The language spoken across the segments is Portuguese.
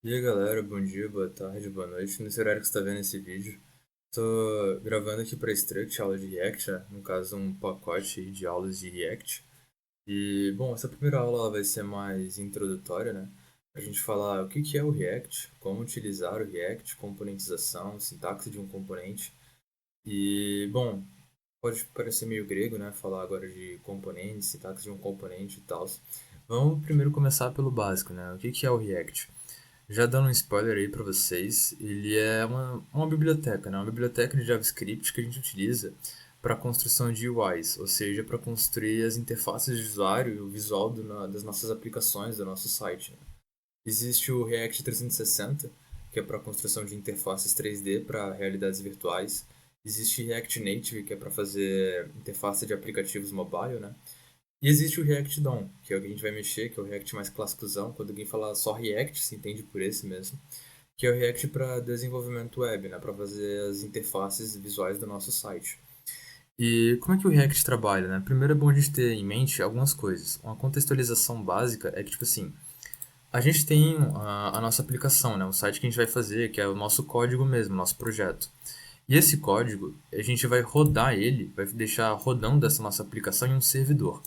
E aí galera, bom dia, boa tarde, boa noite. Nesse horário que você está vendo esse vídeo, tô gravando aqui para Struct, aula de React, né? No caso um pacote aí de aulas de React. E bom, essa primeira aula ela vai ser mais introdutória, né? A gente falar o que que é o React, como utilizar o React, componentização, sintaxe de um componente. E bom, pode parecer meio grego, né? Falar agora de componentes, sintaxe de um componente e tal. Vamos primeiro começar pelo básico, né? O que que é o React? Já dando um spoiler aí para vocês, ele é uma biblioteca, né? Uma biblioteca de JavaScript que a gente utiliza para a construção de UIs, ou seja, para construir as interfaces de usuário e o visual das nossas aplicações, do nosso site, né? Existe o React 360, que é para a construção de interfaces 3D para realidades virtuais. Existe React Native, que é para fazer interface de aplicativos mobile, né? E existe o React DOM, que é o que a gente vai mexer, que é o React mais clássicozão. Quando alguém fala só React, se entende por esse mesmo. Que é o React para desenvolvimento web, né? Para fazer as interfaces visuais do nosso site. E como é que o React trabalha, né? Primeiro é bom a gente ter em mente algumas coisas. Uma contextualização básica é que, tipo assim, a gente tem a nossa aplicação, né? O site que a gente vai fazer, que é o nosso código mesmo, nosso projeto. E esse código, a gente vai rodar ele, vai deixar rodando essa nossa aplicação em um servidor.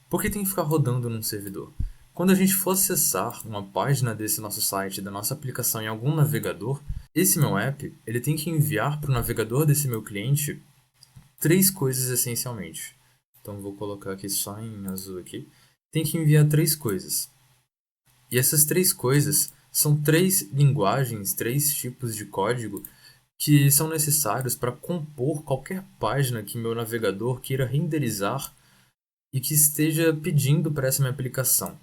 Por que tem que ficar rodando num servidor? Quando a gente for acessar uma página desse nosso site, da nossa aplicação em algum navegador, esse meu app, ele tem que enviar para o navegador desse meu cliente três coisas essencialmente. Então vou colocar aqui só em azul aqui. Tem que enviar três coisas. E essas três coisas são três linguagens, três tipos de código que são necessários para compor qualquer página que meu navegador queira renderizar e que esteja pedindo para essa minha aplicação.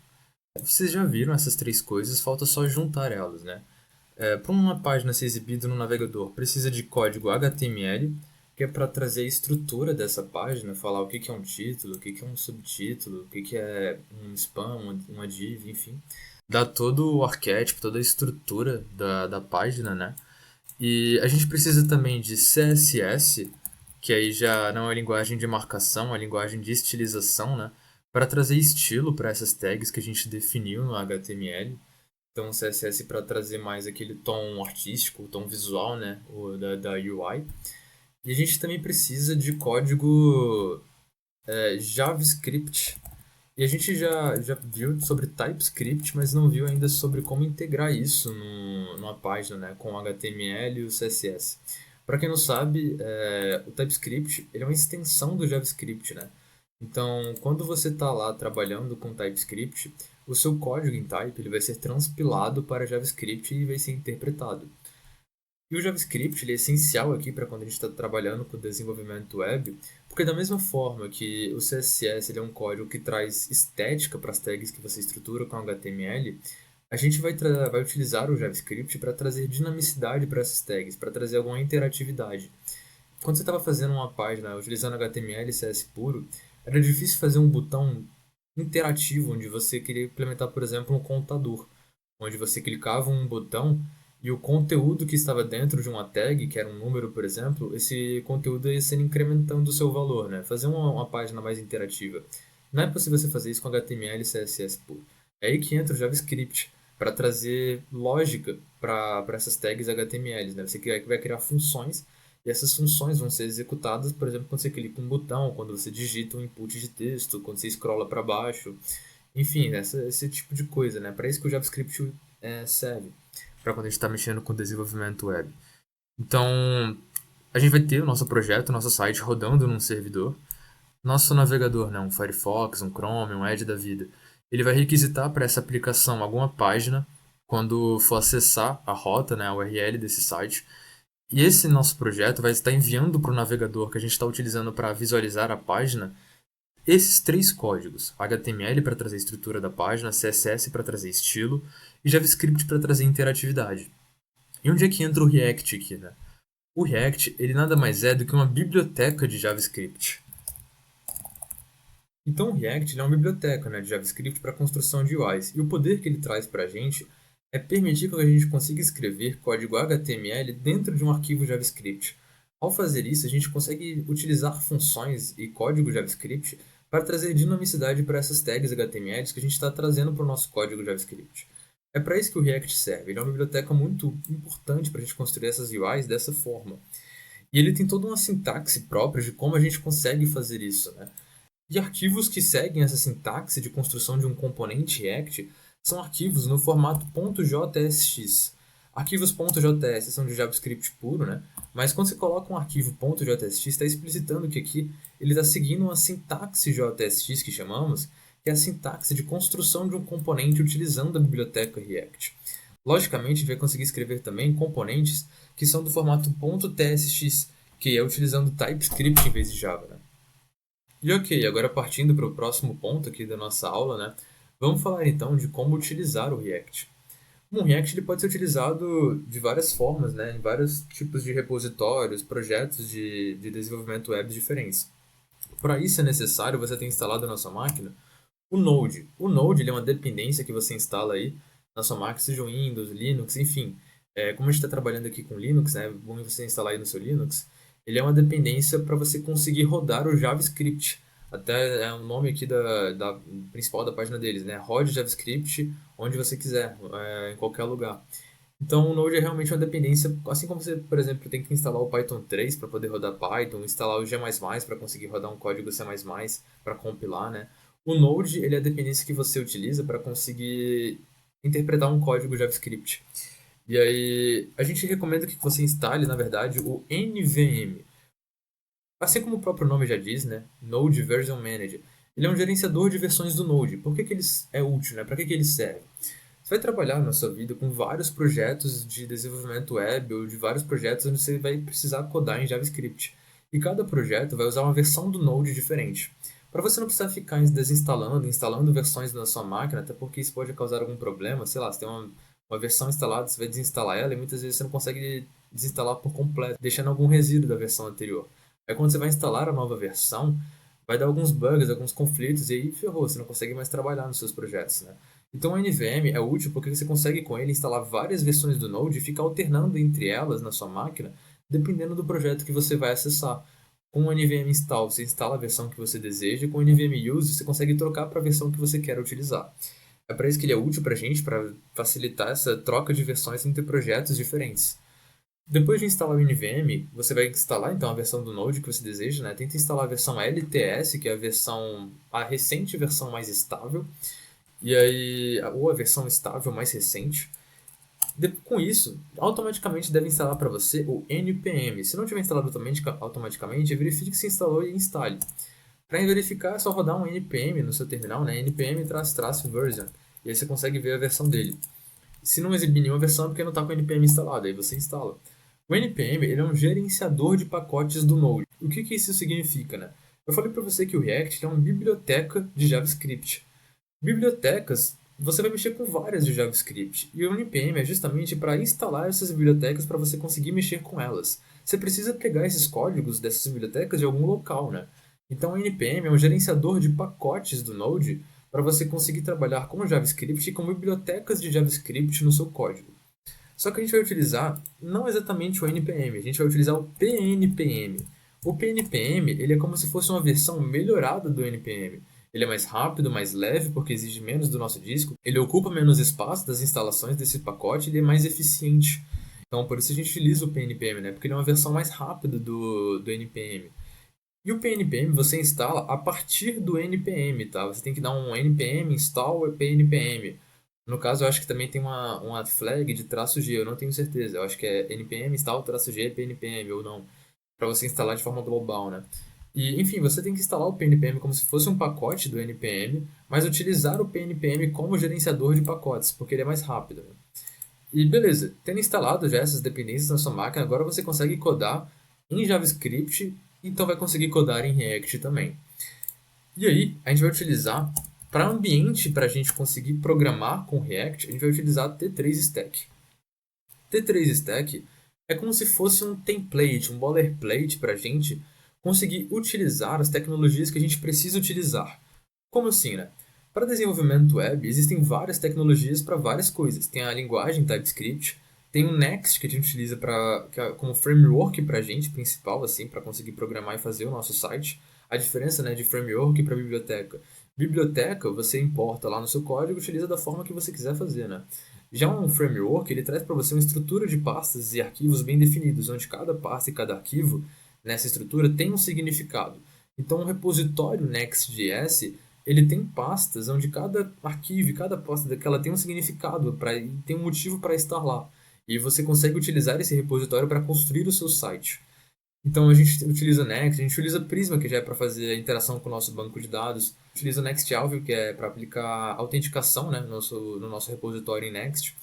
Vocês já viram essas três coisas, falta só juntar elas, né? Para uma página ser exibida no navegador, precisa de código HTML, que é para trazer a estrutura dessa página, falar o que que é um título, o que que é um subtítulo, o que que é um spam, uma div, enfim. Dá todo o arquétipo, toda a estrutura da página, né? E a gente precisa também de CSS, que aí já não é linguagem de marcação, é linguagem de estilização, né? Para trazer estilo para essas tags que a gente definiu no HTML. Então, CSS para trazer mais aquele tom artístico, o tom visual, né? Da UI. E a gente também precisa de código JavaScript. E a gente já viu sobre TypeScript, mas não viu ainda sobre como integrar isso numa página, né, com o HTML e o CSS. Para quem não sabe, o TypeScript ele é uma extensão do JavaScript, né? Então, quando você está lá trabalhando com TypeScript, o seu código em type ele vai ser transpilado para JavaScript e vai ser interpretado. E o JavaScript ele é essencial aqui para quando a gente está trabalhando com desenvolvimento web, porque da mesma forma que o CSS ele é um código que traz estética para as tags que você estrutura com HTML, a gente vai utilizar o JavaScript para trazer dinamicidade para essas tags, para trazer alguma interatividade. Quando você estava fazendo uma página utilizando HTML e CSS puro, era difícil fazer um botão interativo onde você queria implementar, por exemplo, um contador, onde você clicava um botão e o conteúdo que estava dentro de uma tag, que era um número, por exemplo, esse conteúdo ia sendo incrementando o seu valor, né? Fazer uma página mais interativa. Não é possível você fazer isso com HTML e CSS puro. É aí que entra o JavaScript, para trazer lógica para essas tags HTML, né? Você vai criar funções e essas funções vão ser executadas, por exemplo, quando você clica um botão, quando você digita um input de texto, quando você scrolla para baixo, enfim, esse tipo de coisa, né? Para isso que o JavaScript serve, para quando a gente está mexendo com desenvolvimento web. Então, a gente vai ter o nosso projeto, o nosso site rodando num servidor. Nosso navegador, né, um Firefox, um Chrome, um Edge da vida, ele vai requisitar para essa aplicação alguma página quando for acessar a rota, né, a URL desse site. E esse nosso projeto vai estar enviando para o navegador que a gente está utilizando para visualizar a página esses três códigos: HTML para trazer a estrutura da página, CSS para trazer estilo e JavaScript para trazer interatividade. E onde é que entra o React aqui, né? O React ele nada mais é do que uma biblioteca de JavaScript. Então o React ele é uma biblioteca, né, de JavaScript para construção de UIs. E o poder que ele traz para a gente é permitir que a gente consiga escrever código HTML dentro de um arquivo JavaScript. Ao fazer isso, a gente consegue utilizar funções e código JavaScript para trazer dinamicidade para essas tags HTML que a gente está trazendo para o nosso código JavaScript. É para isso que o React serve. Ele é uma biblioteca muito importante para a gente construir essas UIs dessa forma. E ele tem toda uma sintaxe própria de como a gente consegue fazer isso, né? E arquivos que seguem essa sintaxe de construção de um componente React são arquivos no formato .jsx. Arquivos .js são de JavaScript puro, né? Mas quando você coloca um arquivo .jsx, está explicitando que aqui ele está seguindo uma sintaxe JSX que chamamos, que é a sintaxe de construção de um componente utilizando a biblioteca React. Logicamente, a gente vai conseguir escrever também componentes que são do formato .tsx, que é utilizando TypeScript em vez de Java, né? E ok, agora partindo para o próximo ponto aqui da nossa aula, né? Vamos falar então de como utilizar o React. O React ele pode ser utilizado de várias formas, né? Em vários tipos de repositórios, projetos de desenvolvimento web diferentes. Para isso é necessário você ter instalado na sua máquina o Node. O Node ele é uma dependência que você instala aí na sua máquina, seja o Windows, Linux, enfim. Como a gente está trabalhando aqui com Linux, né? É bom você instalar aí no seu Linux. Ele é uma dependência para você conseguir rodar o JavaScript. Até é o nome aqui da principal da página deles, né? Rode JavaScript onde você quiser, em qualquer lugar. Então, o Node é realmente uma dependência, assim como você, por exemplo, tem que instalar o Python 3 para poder rodar Python, instalar o G++ para conseguir rodar um código C++ para compilar, né? O Node, ele é a dependência que você utiliza para conseguir interpretar um código JavaScript. E aí, a gente recomenda que você instale, na verdade, o NVM. Assim como o próprio nome já diz, né? Node Version Manager. Ele é um gerenciador de versões do Node. Por que ele é útil, né? Para que ele serve? Você vai trabalhar na sua vida com vários projetos de desenvolvimento web ou de vários projetos onde você vai precisar codar em JavaScript. E cada projeto vai usar uma versão do Node diferente. Para você não precisar ficar desinstalando, instalando versões na sua máquina, até porque isso pode causar algum problema. Sei lá, você tem uma versão instalada, você vai desinstalar ela e muitas vezes você não consegue desinstalar por completo, deixando algum resíduo da versão anterior. Aí quando você vai instalar a nova versão, vai dar alguns bugs, alguns conflitos e aí ferrou, você não consegue mais trabalhar nos seus projetos, né? Então o NVM é útil porque você consegue com ele instalar várias versões do Node e ficar alternando entre elas na sua máquina, dependendo do projeto que você vai acessar. Com o NVM install, você instala a versão que você deseja, e com o NVM use, você consegue trocar para a versão que você quer utilizar. É para isso que ele é útil para a gente, para facilitar essa troca de versões entre projetos diferentes. Depois de instalar o NVM, você vai instalar então a versão do Node que você deseja, né? Tenta instalar a versão LTS, que é a recente versão mais estável, e aí, ou a versão estável mais recente. Com isso, automaticamente deve instalar para você o npm. Se não tiver instalado automaticamente, verifique se instalou e instale. Para verificar, é só rodar um npm no seu terminal, né? npm-version, e aí você consegue ver a versão dele. Se não exibir nenhuma versão, é porque não está com o npm instalado, aí você instala. O npm ele é um gerenciador de pacotes do Node. O que isso significa, né? Eu falei para você que o React é uma biblioteca de JavaScript. Bibliotecas, você vai mexer com várias de JavaScript, e o npm é justamente para instalar essas bibliotecas para você conseguir mexer com elas. Você precisa pegar esses códigos dessas bibliotecas de algum local, né? Então o npm é um gerenciador de pacotes do Node para você conseguir trabalhar com JavaScript e com bibliotecas de JavaScript no seu código. Só que a gente vai utilizar não exatamente o npm, a gente vai utilizar o pnpm. O pnpm ele é como se fosse uma versão melhorada do npm. Ele é mais rápido, mais leve, porque exige menos do nosso disco. Ele ocupa menos espaço das instalações desse pacote e ele é mais eficiente. Então, por isso a gente utiliza o PNPM, né? Porque ele é uma versão mais rápida do NPM. E o PNPM você instala a partir do NPM, tá? Você tem que dar um npm install PNPM. No caso, eu acho que também tem uma flag de "-g", eu não tenho certeza. Eu acho que é npm install "-g PNPM" ou não, para você instalar de forma global, né? E, enfim, você tem que instalar o PNPM como se fosse um pacote do NPM, mas utilizar o PNPM como gerenciador de pacotes, porque ele é mais rápido, né? E beleza, tendo instalado já essas dependências na sua máquina, agora você consegue codar em JavaScript, então vai conseguir codar em React também. E aí, a gente vai utilizar, para ambiente, para a gente conseguir programar com React, a gente vai utilizar T3 Stack. T3 Stack é como se fosse um template, um boilerplate para a gente conseguir utilizar as tecnologias que a gente precisa utilizar. Como assim, né? Para desenvolvimento web, existem várias tecnologias para várias coisas. Tem a linguagem TypeScript, tem o Next que a gente utiliza como framework para a gente, principal, assim, para conseguir programar e fazer o nosso site. A diferença, né, de framework para biblioteca. Biblioteca, você importa lá no seu código e utiliza da forma que você quiser fazer, né? Já um framework, ele traz para você uma estrutura de pastas e arquivos bem definidos, onde cada pasta e cada arquivo nessa estrutura tem um significado. Então, o repositório Next.js, ele tem pastas onde cada arquivo e cada pasta daquela tem um significado, tem um motivo para estar lá. E você consegue utilizar esse repositório para construir o seu site. Então a gente utiliza Next, a gente utiliza Prisma, que já é para fazer a interação com o nosso banco de dados, utiliza NextAlvio, que é para aplicar autenticação, né, no nosso repositório em Next.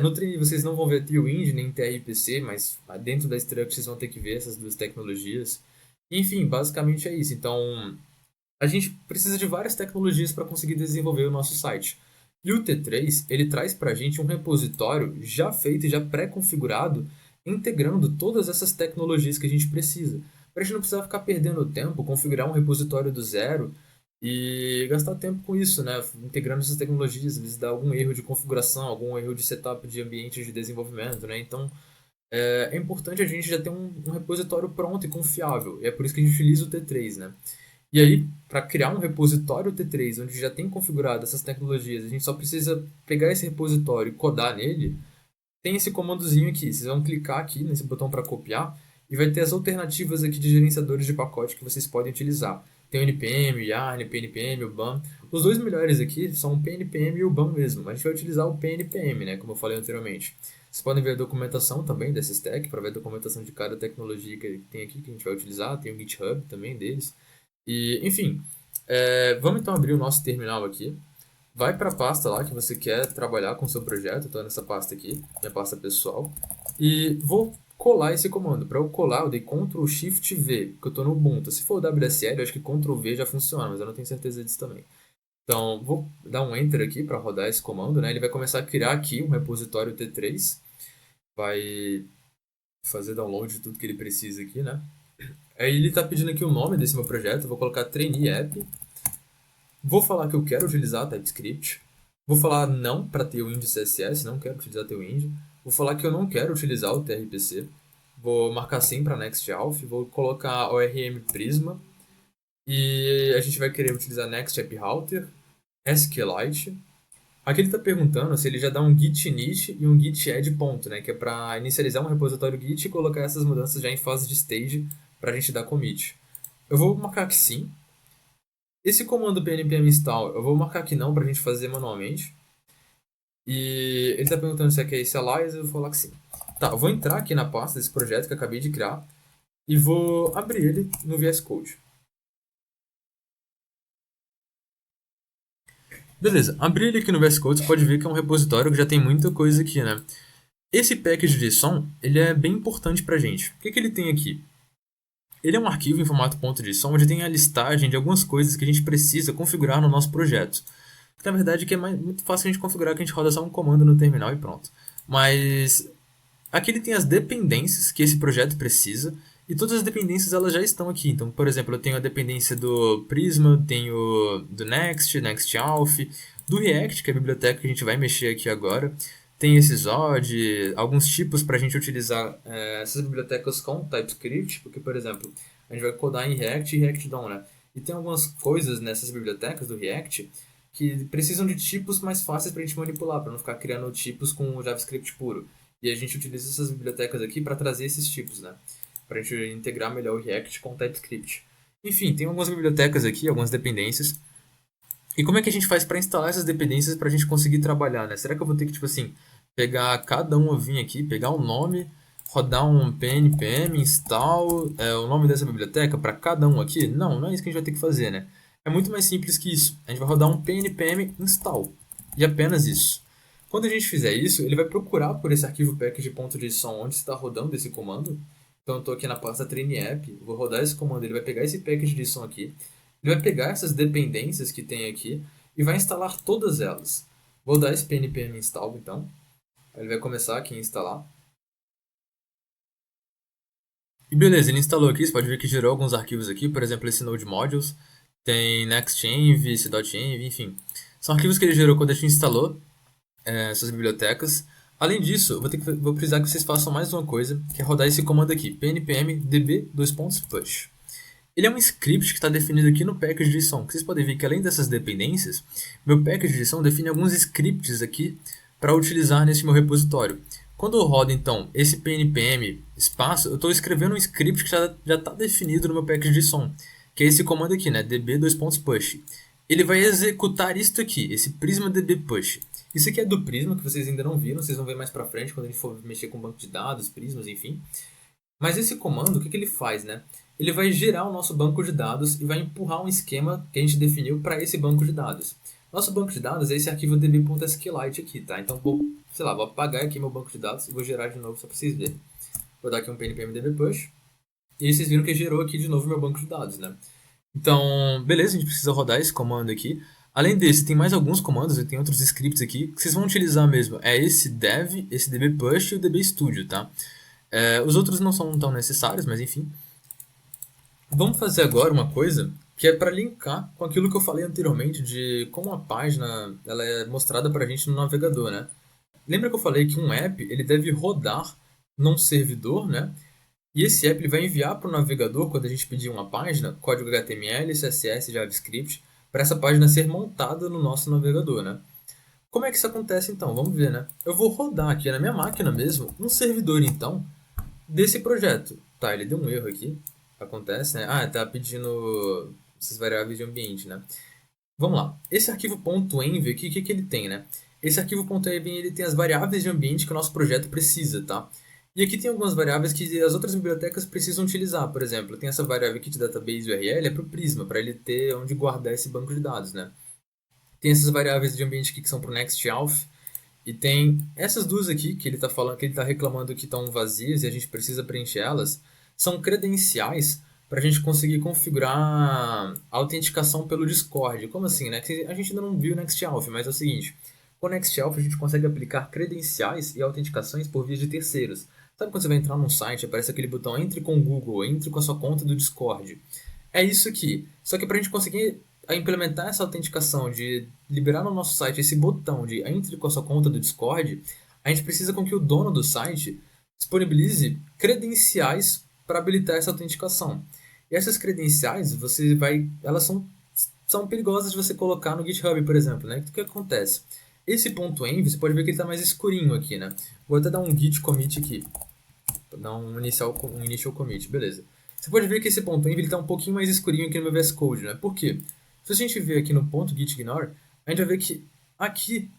No Trini vocês não vão ver Tailwind nem TRPC, mas dentro da Struct vocês vão ter que ver essas duas tecnologias. Enfim, basicamente é isso. Então a gente precisa de várias tecnologias para conseguir desenvolver o nosso site. E o T3, ele traz para a gente um repositório já feito e já pré-configurado, integrando todas essas tecnologias que a gente precisa. Para a gente não precisar ficar perdendo tempo, configurar um repositório do zero e gastar tempo com isso, né? Integrando essas tecnologias, às vezes dá algum erro de configuração, algum erro de setup de ambiente de desenvolvimento, né? Então, é importante a gente já ter um repositório pronto e confiável. E é por isso que a gente utiliza o T3, né? E aí, para criar um repositório T3, onde já tem configurado essas tecnologias, a gente só precisa pegar esse repositório e codar nele, tem esse comandozinho aqui. Vocês vão clicar aqui nesse botão para copiar e vai ter as alternativas aqui de gerenciadores de pacote que vocês podem utilizar. Tem o NPM, o Yarn, o PNPM, o BAM. Os dois melhores aqui são o PNPM e o BAM mesmo, mas a gente vai utilizar o PNPM, né, como eu falei anteriormente. Vocês podem ver a documentação também desse stack, para ver a documentação de cada tecnologia que tem aqui que a gente vai utilizar. Tem o GitHub também deles. E, enfim, vamos então abrir o nosso terminal aqui. Vai para a pasta lá que você quer trabalhar com o seu projeto. Estou nessa pasta aqui, minha pasta pessoal. E vou colar esse comando. Para eu colar, eu dei Ctrl Shift V, porque eu estou no Ubuntu. Se for o WSL, eu acho que Ctrl V já funciona, mas eu não tenho certeza disso também. Então, vou dar um Enter aqui para rodar esse comando, né? Ele vai começar a criar aqui um repositório T3. Vai fazer download de tudo que ele precisa aqui, né? Aí ele está pedindo aqui o nome desse meu projeto. Eu vou colocar Trainee App. Vou falar que eu quero utilizar TypeScript. Vou falar não para Tailwind CSS, não quero utilizar Tailwind. Vou falar que eu não quero utilizar o TRPC. Vou marcar sim para NextAlf. Vou colocar ORM Prisma. E a gente vai querer utilizar Next App Router, SQLite. Aqui ele está perguntando se ele já dá um git init e um git add ponto, né? Que é para inicializar um repositório git e colocar essas mudanças já em fase de stage para a gente dar commit. Eu vou marcar que sim. Esse comando pnpm install eu vou marcar que não para a gente fazer manualmente. E ele está perguntando se é que é initialize, eu vou falar que sim. Tá, eu vou entrar aqui na pasta desse projeto que eu acabei de criar e vou abrir ele no VS Code. Beleza, abrir ele aqui no VS Code, você pode ver que é um repositório que já tem muita coisa aqui, né? Esse package de som, ele é bem importante pra gente. O que, que ele tem aqui? Ele é um arquivo em formato .json onde tem a listagem de algumas coisas que a gente precisa configurar no nosso projeto. Que, na verdade, que é muito fácil a gente configurar, que a gente roda só um comando no terminal e pronto. Mas aqui ele tem as dependências que esse projeto precisa e todas as dependências elas já estão aqui. Então, por exemplo, eu tenho a dependência do Prisma, tenho do Next, NextAlf, do React, que é a biblioteca que a gente vai mexer aqui agora. Tem esse Zod, alguns tipos para a gente utilizar essas bibliotecas com TypeScript, porque, por exemplo, a gente vai codar em React e React DOM, né? E tem algumas coisas nessas bibliotecas do React que precisam de tipos mais fáceis para a gente manipular, para não ficar criando tipos com JavaScript puro. E a gente utiliza essas bibliotecas aqui para trazer esses tipos, né? Para a gente integrar melhor o React com o TypeScript. Enfim, tem algumas bibliotecas aqui, algumas dependências. E como é que a gente faz para instalar essas dependências para a gente conseguir trabalhar, né? Será que eu vou ter que, tipo assim, pegar cada um, vir aqui, pegar o nome, rodar um pnpm install, o nome dessa biblioteca para cada um aqui? Não, não é isso que a gente vai ter que fazer, né? É muito mais simples que isso. A gente vai rodar um pnpm install. E apenas isso. Quando a gente fizer isso, ele vai procurar por esse arquivo package.json onde está rodando esse comando. Então eu estou aqui na pasta trainee-app, vou rodar esse comando, ele vai pegar esse package.json aqui, ele vai pegar essas dependências que tem aqui e vai instalar todas elas. Vou dar esse pnpm install então. Ele vai começar aqui a instalar. E beleza, ele instalou aqui, você pode ver que gerou alguns arquivos aqui, por exemplo, esse Node Modules, tem NextEnv, esse.env, enfim. São arquivos que ele gerou quando a gente instalou essas bibliotecas. Além disso, vou precisar que vocês façam mais uma coisa, que é rodar esse comando aqui, pnpm db:push. Ele é um script que está definido aqui no package.json. Vocês podem ver que além dessas dependências, meu package.json define alguns scripts aqui para utilizar nesse meu repositório. Quando eu rodo, então, esse pnpm espaço, eu estou escrevendo um script que já está definido no meu package de som, que é esse comando aqui, né, db::push. Ele vai executar isto aqui, esse prisma db::push. Isso aqui é do Prisma, que vocês ainda não viram, vocês vão ver mais pra frente quando a gente for mexer com banco de dados, prismas, enfim. Mas esse comando, o que ele faz, né? Ele vai gerar o nosso banco de dados e vai empurrar um esquema que a gente definiu para esse banco de dados. Nosso banco de dados é esse arquivo db.sqlite aqui, tá? Então, vou apagar aqui meu banco de dados e vou gerar de novo só para vocês verem. Vou dar aqui um pnpm db::push e vocês viram que gerou aqui de novo meu banco de dados, né? Então, beleza, a gente precisa rodar esse comando aqui. Além desse, tem mais alguns comandos, tem outros scripts aqui que vocês vão utilizar mesmo. É esse dev, esse db::push e o db::studio, tá? Os outros não são tão necessários, mas enfim. Vamos fazer agora uma coisa que é para linkar com aquilo que eu falei anteriormente de como a página ela é mostrada para a gente no navegador, né? Lembra que eu falei que um app ele deve rodar num servidor, né? E esse app ele vai enviar para o navegador, quando a gente pedir uma página, código HTML, CSS, JavaScript, para essa página ser montada no nosso navegador, né? Como é que isso acontece então? Vamos ver, né? Eu vou rodar aqui na minha máquina mesmo um servidor então desse projeto. Tá, ele deu um erro aqui. Acontece, né? Ah, tá pedindo essas variáveis de ambiente, né? Vamos lá. Esse arquivo .env aqui, o que ele tem, né? Esse arquivo .env ele tem as variáveis de ambiente que o nosso projeto precisa, tá? E aqui tem algumas variáveis que as outras bibliotecas precisam utilizar. Por exemplo, tem essa variável aqui de database URL, é para o Prisma, para ele ter onde guardar esse banco de dados, né? Tem essas variáveis de ambiente aqui que são para o NextAuth. E tem essas duas aqui que ele está falando, que ele está reclamando que estão vazias e a gente precisa preencher elas. São credenciais para a gente conseguir configurar a autenticação pelo Discord. Como assim, né? A gente ainda não viu o NextAuth, mas é o seguinte. Com o NextAuth a gente consegue aplicar credenciais e autenticações por via de terceiros. Sabe quando você vai entrar num site, aparece aquele botão entre com o Google, entre com a sua conta do Discord. É isso aqui. Só que para a gente conseguir implementar essa autenticação de liberar no nosso site esse botão de entre com a sua conta do Discord, a gente precisa com que o dono do site disponibilize credenciais para habilitar essa autenticação. E essas credenciais, elas são perigosas de você colocar no GitHub, por exemplo, né? O que acontece? Esse .env, você pode ver que ele está mais escurinho aqui, né? Vou até dar um git commit aqui. Vou dar um initial commit, beleza. Você pode ver que esse .env está um pouquinho mais escurinho aqui no meu VS Code, né? Por quê? Se a gente ver aqui no .gitignore, a gente vai ver que aqui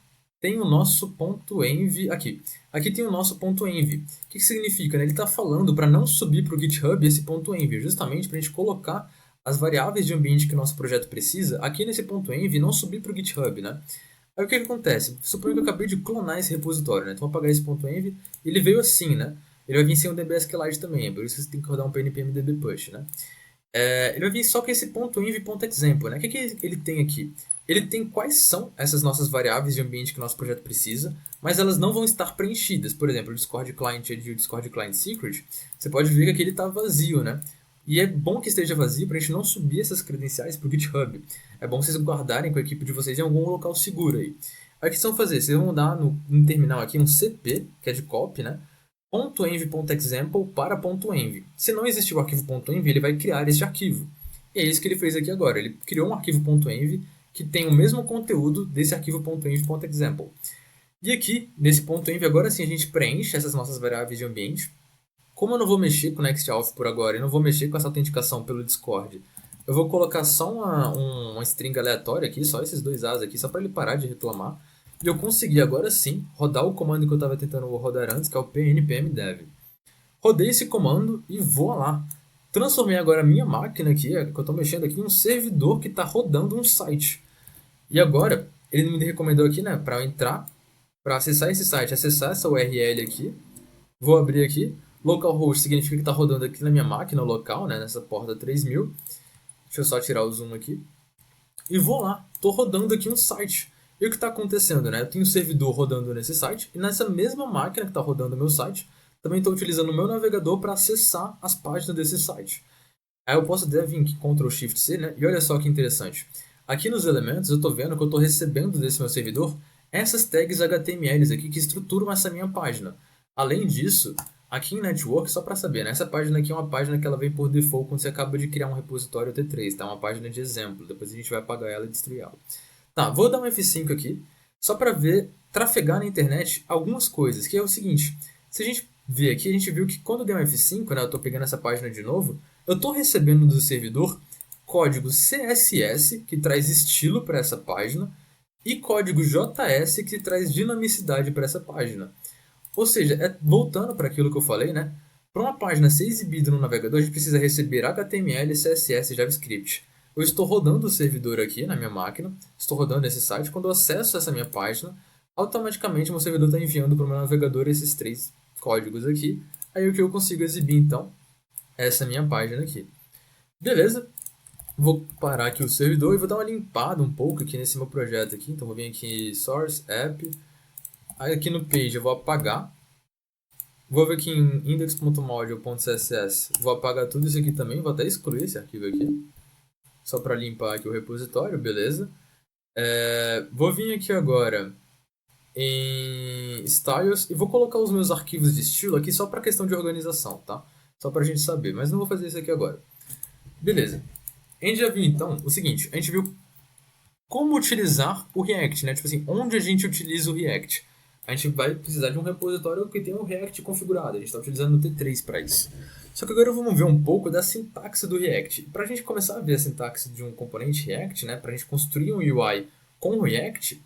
tem o nosso .env aqui. Aqui tem o nosso .env. O que significa? Né? Ele está falando para não subir para o GitHub esse .env, justamente para a gente colocar as variáveis de ambiente que o nosso projeto precisa aqui nesse .env e não subir para o GitHub, né? Aí o que acontece? Suponho que eu acabei de clonar esse repositório, né? Então vou apagar esse .env e ele veio assim, né? Ele vai vir sem o db::SQLite também, por isso você tem que rodar um pnpm db::push, né? Ele vai vir só com esse .env e .example, né? O que ele tem aqui? Ele tem quais são essas nossas variáveis de ambiente que o nosso projeto precisa, mas elas não vão estar preenchidas. Por exemplo, o Discord Client e o Discord Client Secret, você pode ver que aqui ele está vazio, né? E é bom que esteja vazio para a gente não subir essas credenciais para o GitHub. É bom vocês guardarem com a equipe de vocês em algum local seguro aí. Aí o que vocês vão fazer? Vocês vão dar no terminal aqui um cp, que é de copy, né? .env.example para .env. Se não existir o arquivo .env, ele vai criar este arquivo. E é isso que ele fez aqui agora. Ele criou um arquivo .env que tem o mesmo conteúdo desse arquivo .env.example. E aqui, nesse .env, agora sim a gente preenche essas nossas variáveis de ambiente. Como eu não vou mexer com o NextAuth por agora e não vou mexer com essa autenticação pelo Discord, eu vou colocar só uma string aleatória aqui, só esses dois As aqui, só para ele parar de reclamar. E eu consegui agora sim rodar o comando que eu estava tentando rodar antes, que é o pnpm-dev. Rodei esse comando e vou lá. Transformei agora a minha máquina aqui, que eu estou mexendo aqui, em um servidor que está rodando um site. E agora, ele me recomendou aqui, né, para eu entrar, para acessar esse site, acessar essa URL aqui. Vou abrir aqui. Localhost significa que está rodando aqui na minha máquina local, né, nessa porta 3000. Deixa eu só tirar o zoom aqui. E vou lá, estou rodando aqui um site. E o que está acontecendo, né? Eu tenho um servidor rodando nesse site e nessa mesma máquina que está rodando o meu site, também estou utilizando o meu navegador para acessar as páginas desse site. Aí eu posso até vir aqui Ctrl Shift C, né? E olha só que interessante. Aqui nos elementos eu estou vendo que eu estou recebendo desse meu servidor essas tags HTML aqui que estruturam essa minha página. Além disso, aqui em Network, só para saber, né? Essa página aqui é uma página que ela vem por default quando você acaba de criar um repositório T3, tá? Uma página de exemplo. Depois a gente vai apagar ela e destruir ela. Tá, vou dar um F5 aqui. só para ver, trafegar na internet algumas coisas, que é o seguinte, se a gente ver aqui, a gente viu que quando eu dei um F5, né, eu estou pegando essa página de novo, eu estou recebendo do servidor código CSS, que traz estilo para essa página, e código JS, que traz dinamicidade para essa página. Ou seja, voltando para aquilo que eu falei, né? Para uma página ser exibida no navegador, a gente precisa receber HTML, CSS e JavaScript. Eu estou rodando o servidor aqui na minha máquina, estou rodando esse site. Quando eu acesso essa minha página, automaticamente o meu servidor está enviando para o meu navegador esses três códigos aqui. Aí o que eu consigo exibir então é essa minha página aqui. Beleza? Vou parar aqui o servidor e vou dar uma limpada um pouco aqui nesse meu projeto aqui. Então vou vir aqui em Source, App. Aí aqui no Page eu vou apagar. Vou ver aqui em index.module.css, vou apagar tudo isso aqui também, vou até excluir esse arquivo aqui, só para limpar aqui o repositório, beleza? Vou vir aqui agora em Styles e vou colocar os meus arquivos de estilo aqui só para questão de organização, tá? Só para a gente saber, mas não vou fazer isso aqui agora. Beleza. A gente já viu então o seguinte, a gente viu como utilizar o React, né? Tipo assim, onde a gente utiliza o React. A gente vai precisar de um repositório que tenha o React configurado. A gente está utilizando o T3 para isso. Só que agora vamos ver um pouco da sintaxe do React. Para a gente começar a ver a sintaxe de um componente React, né? Para a gente construir um UI com o React, o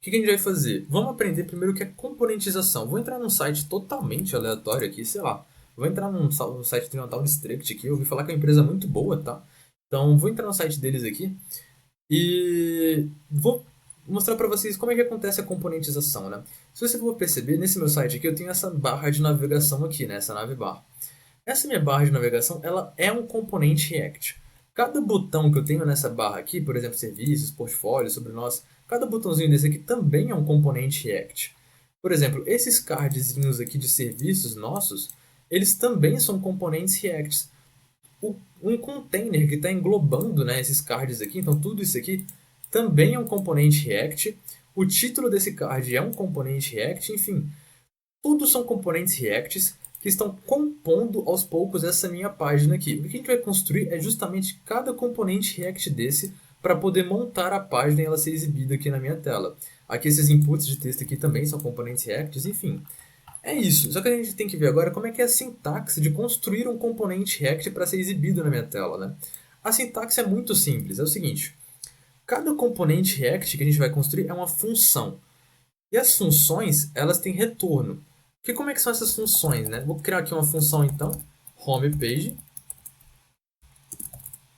que a gente vai fazer? Vamos aprender primeiro o que é componentização. Vou entrar num site totalmente aleatório aqui, sei lá. Vou entrar num site de uma tal Struct aqui. Eu ouvi falar que é uma empresa muito boa, tá? Então vou entrar no site deles aqui. E vou mostrar para vocês como é que acontece a componentização, né? Se você for perceber, nesse meu site aqui eu tenho essa barra de navegação aqui, né? Essa navbar. Essa minha barra de navegação, ela é um componente React. Cada botão que eu tenho nessa barra aqui, por exemplo, serviços, portfólio, sobre nós, cada botãozinho desse aqui também é um componente React. Por exemplo, esses cardzinhos aqui de serviços nossos, eles também são componentes React. Um container que está englobando, né, esses cards aqui, então tudo isso aqui também é um componente React. O título desse card é um componente React, enfim. Tudo são componentes Reacts que estão compondo aos poucos essa minha página aqui. O que a gente vai construir é justamente cada componente React desse para poder montar a página e ela ser exibida aqui na minha tela. Aqui esses inputs de texto aqui também são componentes Reacts, enfim. É isso, só que a gente tem que ver agora como é que é a sintaxe de construir um componente React para ser exibido na minha tela, né? A sintaxe é muito simples, é o seguinte, cada componente React que a gente vai construir é uma função. E as funções, elas têm retorno. Como é que são essas funções, né? Vou criar aqui uma função então, homepage.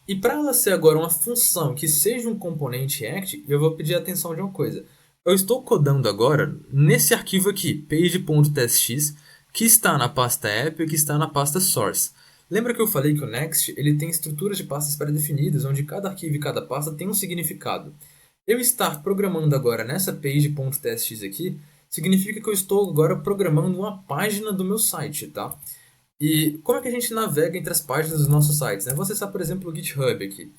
E para ela ser agora uma função que seja um componente React, eu vou pedir atenção de uma coisa. Eu estou codando agora nesse arquivo aqui, page.txt, que está na pasta app e que está na pasta source. Lembra que eu falei que o Next ele tem estruturas de pastas pré-definidas, onde cada arquivo e cada pasta tem um significado. Eu estar programando agora nessa page.txt aqui, significa que eu estou agora programando uma página do meu site, tá? E como é que a gente navega entre as páginas dos nossos sites, né? Vou acessar, por exemplo, o GitHub aqui.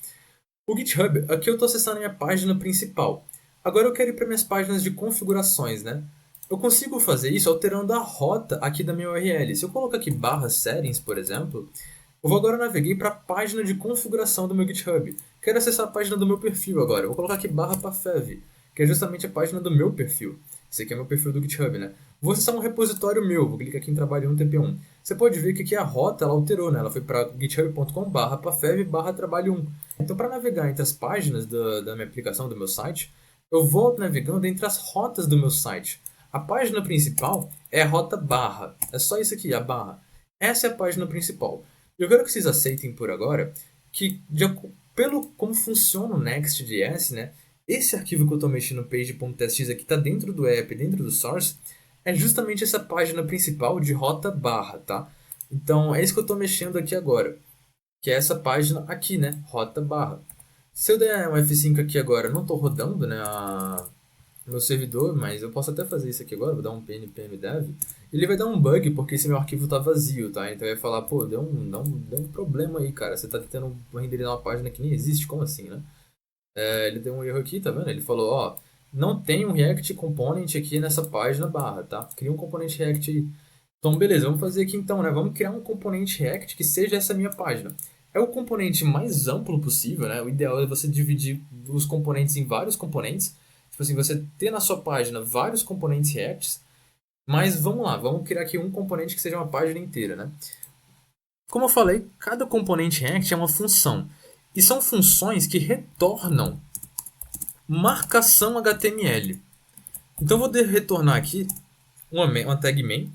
O GitHub, aqui eu estou acessando a minha página principal. Agora eu quero ir para minhas páginas de configurações, né? Eu consigo fazer isso alterando a rota aqui da minha URL. Se eu colocar aqui /settings, por exemplo, eu vou agora naveguei para a página de configuração do meu GitHub. Quero acessar a página do meu perfil agora. Eu vou colocar aqui /pathv, que é justamente a página do meu perfil. Esse aqui é meu perfil do GitHub, né? Vou acessar um repositório meu. Vou clicar aqui em trabalho 1 TP1. Você pode ver que aqui a rota ela alterou, né? Ela foi para github.com/pathv/trabalho 1. Então, para navegar entre as páginas da minha aplicação, do meu site, eu vou navegando entre as rotas do meu site. A página principal é a rota barra. É só isso aqui, a barra. Essa é a página principal. Eu quero que vocês aceitem por agora que, pelo como funciona o Next.js, né? Esse arquivo que eu estou mexendo no page.txt aqui está dentro do app, dentro do source, é justamente essa página principal de rota barra, tá? Então, é isso que eu estou mexendo aqui agora, que é essa página aqui, né? Rota barra. Se eu der um F5 aqui agora, não estou rodando, né? Meu servidor, mas eu posso até fazer isso aqui agora, vou dar um pnpm-dev. Ele vai dar um bug porque esse meu arquivo está vazio, tá? Então vai falar, pô, deu um problema aí, cara. Você está tentando renderizar uma página que nem existe, como assim, né? Ele deu um erro aqui, tá vendo? Ele falou, ó, não tem um React Component aqui nessa página barra, tá? Cria um componente React aí. Então, beleza, vamos fazer aqui então, né? Vamos criar um componente React que seja essa minha página. É o componente mais amplo possível, né? O ideal é você dividir os componentes em vários componentes. tipo assim, você ter na sua página vários componentes React, mas vamos lá, vamos criar aqui um componente que seja uma página inteira, né? Como eu falei, cada componente React é uma função. E são funções que retornam marcação HTML. Então eu vou retornar aqui uma tag main.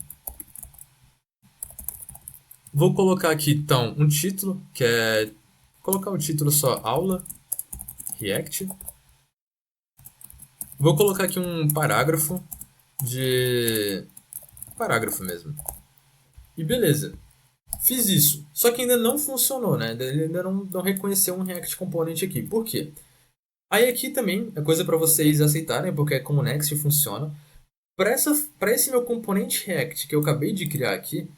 Vou colocar aqui então um título, que é colocar o título só aula React. Vou colocar aqui um parágrafo de parágrafo mesmo. E beleza. Fiz isso. Só que ainda não funcionou, né? Ele ainda não reconheceu um React Component aqui. Por quê? Aí aqui também é coisa para vocês aceitarem, porque é como o Next funciona. Para esse meu componente React que eu acabei de criar aqui,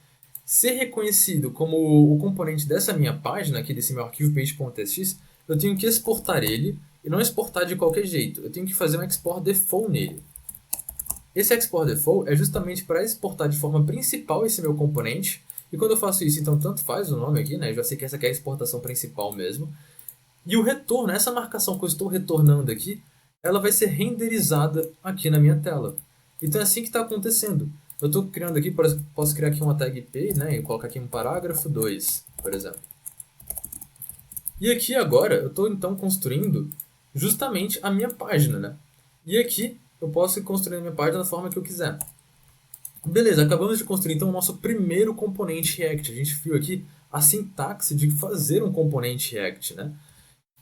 ser reconhecido como o componente dessa minha página, aqui desse meu arquivo page.txt, eu tenho que exportar ele e não exportar de qualquer jeito. Eu tenho que fazer um export default nele. Esse export default é justamente para exportar de forma principal esse meu componente. E quando eu faço isso, então tanto faz o nome aqui, né? Eu já sei que essa aqui é a exportação principal mesmo. E o retorno, essa marcação que eu estou retornando aqui, ela vai ser renderizada aqui na minha tela. Então é assim que está acontecendo. Eu estou criando aqui, posso criar aqui uma tag p, né? E colocar aqui um parágrafo 2, por exemplo. E aqui agora eu estou então construindo justamente a minha página, né? E aqui eu posso ir construindo a minha página da forma que eu quiser. Beleza, acabamos de construir então o nosso primeiro componente React. A gente viu aqui a sintaxe de fazer um componente React, né?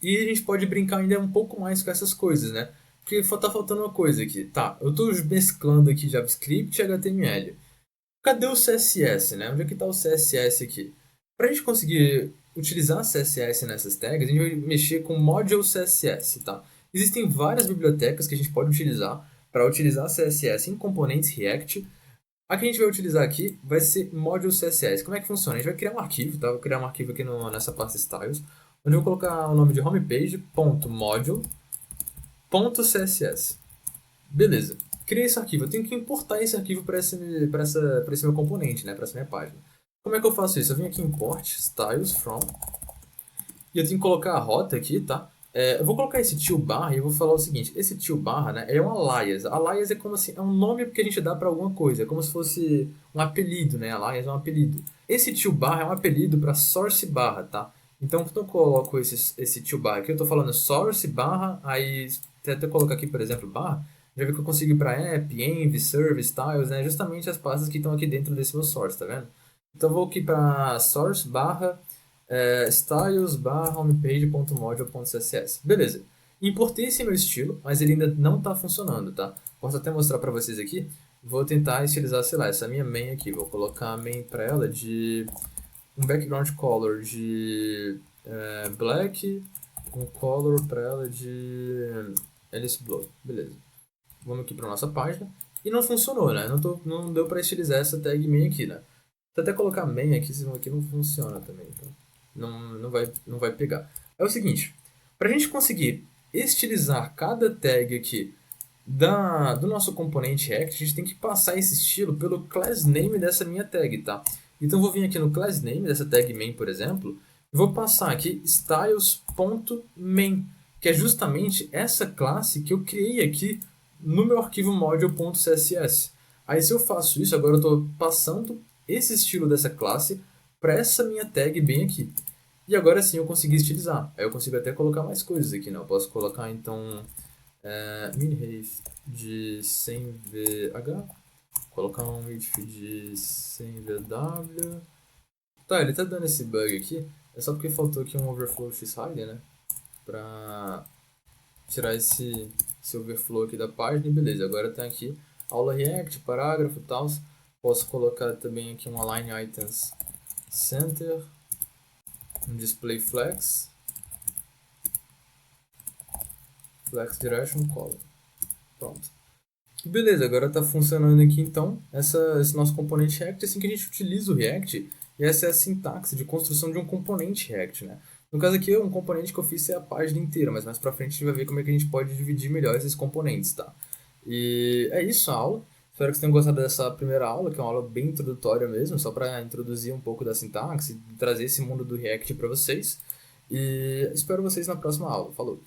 E a gente pode brincar ainda um pouco mais com essas coisas, né? Porque tá faltando uma coisa aqui. Tá, eu estou mesclando aqui JavaScript e HTML. Cadê o CSS, né? Onde é que está o CSS aqui? Para a gente conseguir utilizar CSS nessas tags, a gente vai mexer com Module CSS, tá? Existem várias bibliotecas que a gente pode utilizar para utilizar CSS em componentes React. A que a gente vai utilizar aqui vai ser Module CSS. Como é que funciona? A gente vai criar um arquivo, tá? Vou criar um arquivo aqui nessa pasta Styles, onde eu vou colocar o nome de homepage.module.css. Beleza. Criei esse arquivo. Eu tenho que importar esse arquivo para esse meu componente, né? Para essa minha página. Como é que eu faço isso? Eu venho aqui em import styles from e eu tenho que colocar a rota aqui, tá? Eu vou colocar esse til barra e eu vou falar o seguinte. Esse til barra, né, é um alias. Alias é como assim, é um nome que a gente dá para alguma coisa. É como se fosse um apelido, né? Alias é um apelido. Esse til barra é um apelido para source barra, tá? Então, quando eu coloco esse til barra aqui, eu estou falando source barra, aí até colocar aqui, por exemplo, barra, já vi que eu consigo ir para app, env, service, styles, né? Justamente as pastas que estão aqui dentro desse meu source, tá vendo? Então, eu vou aqui para source barra styles barra homepage.module.css. Beleza. Importei esse meu estilo, mas ele ainda não está funcionando, tá? Posso até mostrar para vocês aqui. Vou tentar estilizar, sei lá, essa minha main aqui. Vou colocar a main para ela de um background color de black, um color para ela de Alice Blue. Beleza. Vamos aqui para nossa página. E não funcionou, né? Não deu para estilizar essa tag main aqui, né? Se eu até colocar main aqui, vocês vão aqui, não funciona também. Então não vai pegar. É o seguinte, para a gente conseguir estilizar cada tag aqui do nosso componente React, a gente tem que passar esse estilo pelo class name dessa minha tag, tá? Então eu vou vir aqui no class name dessa tag main, por exemplo, e vou passar aqui styles.main, que é justamente essa classe que eu criei aqui no meu arquivo module.css. Aí se eu faço isso, agora eu estou passando esse estilo dessa classe para essa minha tag bem aqui. E agora sim eu consegui estilizar. Aí eu consigo até colocar mais coisas aqui, né? Eu posso colocar então min-ref de 100vh, colocar um width de 100vw. Tá, ele tá dando esse bug aqui, é só porque faltou aqui um overflow x-hide, né? Pra tirar esse overflow aqui da página e beleza. Agora tá aqui aula React, parágrafo e tal. Posso colocar também aqui um align items center, um display flex direction color. Pronto. Beleza, agora está funcionando aqui então esse nosso componente React, assim que a gente utiliza o React, e essa é a sintaxe de construção de um componente React, né? No caso aqui, um componente que eu fiz é a página inteira, mas mais pra frente a gente vai ver como é que a gente pode dividir melhor esses componentes, tá? E é isso a aula. Espero que vocês tenham gostado dessa primeira aula, que é uma aula bem introdutória mesmo, só para introduzir um pouco da sintaxe, trazer esse mundo do React para vocês. E espero vocês na próxima aula. Falou!